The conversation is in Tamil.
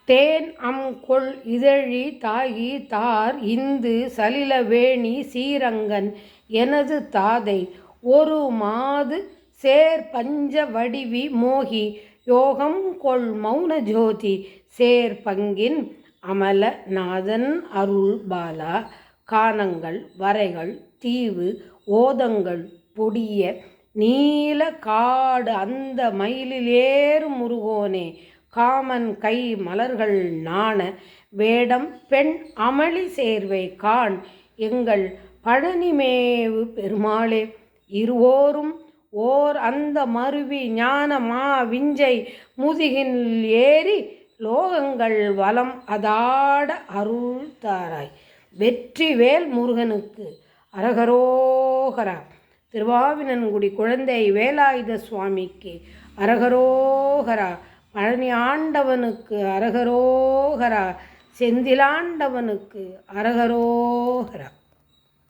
தேன் கொள் இதழி தாகி தார் இந்து சலிலவேணி சீரங்கன் எனது தாதை ஒரு மாது சேர் பஞ்ச வடிவி மோகி யோகம் கொள் மௌன ஜோதி சேர் பங்கின் அமல நாதன் அருள் பாலா கானங்கள் வரைகள் தீவு ஓதங்கள் பொடிய நீல காடு அந்த மயிலிலேறு முருகோனே காமன் கை மலர்கள் நாண வேடம் பெண் அமளி சேர்வை காண் எங்கள் பழனிமேவு பெருமாளே இருவோரும் ஓர் அந்த மருவி ஞான மா விஞ்சை முதுகில் ஏறி லோகங்கள் வலம் அதாட அருள் தாராய். வெற்றிவேல் முருகனுக்கு அரகரோகரா. திருவாவினன்குடி குழந்தை வேலாயுத சுவாமிக்கு அரகரோகரா. பழனி ஆண்டவனுக்கு அரகரோகரா. செந்திலாண்டவனுக்கு அரகரோகரா.